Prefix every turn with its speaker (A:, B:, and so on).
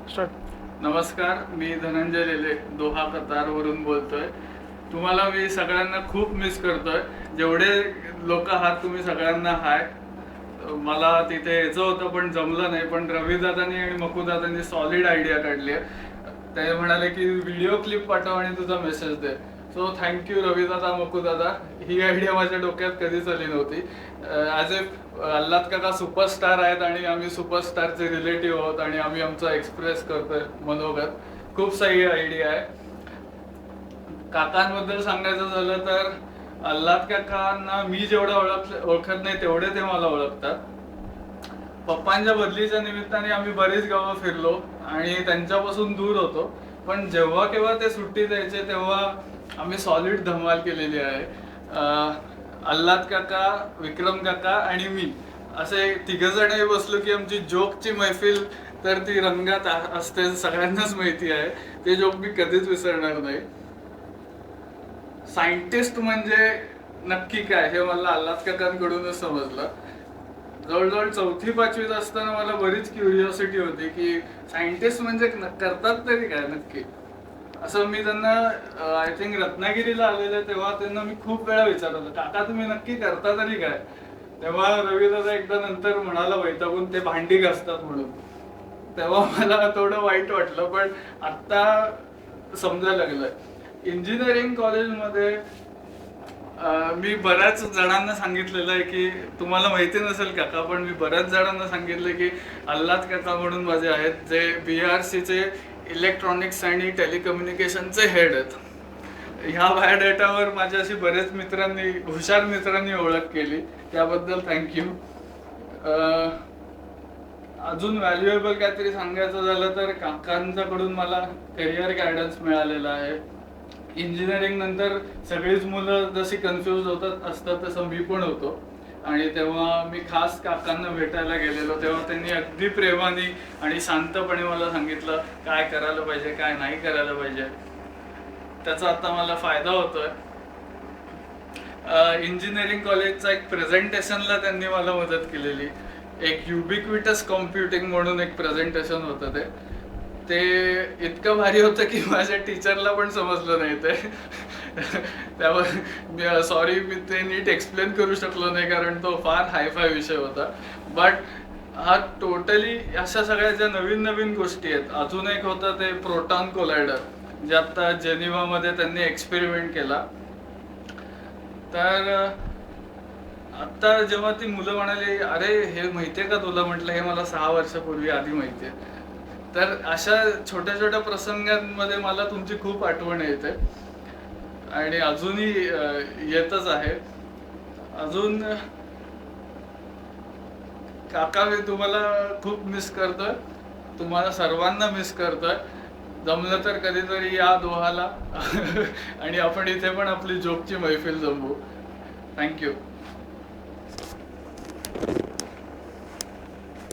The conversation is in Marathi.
A: स्टार्ट.
B: नमस्कार, मी धनंजय लेले दोहा कतारवरून बोलतोय. तुम्हाला मी सगळ्यांना खूप मिस करतोय. जेवढे लोक आहात तुम्ही सगळ्यांना हाय. मला तिथे यायचं होतं पण जमलं नाही. पण रविदादांनी आणि मकुदादांनी सॉलिड आयडिया काढली आहे. ते म्हणाले की व्हिडिओ क्लिप पाठव आणि तुझा मेसेज दे. सो थँक्यू रविदादा, मकुदादा. ही आयडिया माझ्या डोक्यात कधीच आली नव्हती. ॲज ए अल्लाद काका सुपरस्टार आहेत आणि आम्ही सुपरस्टारचे रिलेटिव्ह आहोत आणि आम्ही आमचा एक्सप्रेस करतोय मनोगत. खूप सही आयडिया आहे. काकांबद्दल सांगायचं झालं तर अल्लाद काकांना मी जेवढं ओळखत नाही तेवढे ते मला ओळखतात. पप्पांच्या बदलीच्या निमित्ताने आम्ही बरीच गावं फिरलो आणि त्यांच्यापासून दूर होतो. पण जेव्हा केव्हा ते सुट्टी द्यायचे तेव्हा आम्ही सॉलिड धमाल केलेली आहे. अल्लाद काका, विक्रम काका आणि मी असे तिघजणही बसलो की आमची जोकची मैफिल तर ती रंगात असते. सगळ्यांनाच माहिती आहे. ते जोक मी कधीच विसरणार नाही. सायंटिस्ट म्हणजे नक्की काय हे मला अल्लाद काकांकडूनच समजलं. जवळजवळ 4थी-5वीत असताना मला बरीच क्युरिओसिटी होती की सायंटिस्ट म्हणजे करतात तरी काय नक्की. असं मी त्यांना आय थिंक रत्नागिरीला आलेले तेव्हा त्यांना मी खूप वेळा विचारलं, काका तुम्ही नक्की करता तरी काय. तेव्हा रविदादा एकदा नंतर म्हणाला वैतागून, ते भांडी घासतात म्हणून. तेव्हा मला थोडं वाईट वाटलं पण आता समजायला लागलं. इंजिनिअरिंग कॉलेजमध्ये मी बऱ्याच जणांना सांगितलेलं आहे की तुम्हाला माहिती नसेल काका, पण मी बऱ्याच जणांना सांगितलं की अल्लाद काका म्हणून माझे आहेत जे BRCचे इलेक्ट्रॉनिक्स आणि टेलिकम्युनिकेशनचे हेड आहेत. ह्या बायोडेटावर माझ्याशी बरेच मित्रांनी, हुशार मित्रांनी ओळख केली, त्याबद्दल थँक्यू. अजून व्हॅल्युएबल काहीतरी सांगायचं झालं तर काकांच्याकडून मला करिअर गायडन्स मिळालेला आहे. इंजिनिअरिंग नंतर सगळीच मुलं जशी कन्फ्युज असतात तसं मी पण होतो. आणि तेव्हा मी खास काकांना भेटायला गेलेलो तेव्हा त्यांनी अगदी प्रेमाने आणि शांतपणे मला सांगितलं काय करायला पाहिजे, काय नाही करायला पाहिजे. त्याचा आता मला फायदा होतोय. इंजिनिअरिंग कॉलेजचा एक प्रेझेंटेशनला त्यांनी मला मदत केलेली. एक युबिक्विटस कॉम्प्युटिंग म्हणून एक प्रेझेंटेशन होतं. ते इतकं भारी होतं की माझ्या टीचरला पण समजलं नाही ते. त्यावर सॉरी, मी ते नीट एक्सप्लेन करू शकलो नाही कारण तो फार हायफाय विषय होता. बट हा टोटली अशा सगळ्या ज्या नवीन नवीन गोष्टी आहेत. अजून एक होतं ते प्रोटॉन कोलायडर, जे आता जेनिवामध्ये त्यांनी एक्सपेरिमेंट केला. तर आता जेव्हा ती मुलं म्हणाली अरे हे माहितीये का तुला, म्हटलं हे मला 6 वर्षापूर्वी आधी माहितीये. तर अशा छोट्या छोट्या प्रसंगांमध्ये मला तुमची खूप आठवण येते आणि अजूनही येतच आहे. अजून काका मी तुम्हाला खूप मिस करतोय, तुम्हाला सर्वांना मिस करतोय. जमलं तर कधीतरी या दोहाला आणि आपण इथे पण आपली जोकची मैफिल जमवू. थँक्यू.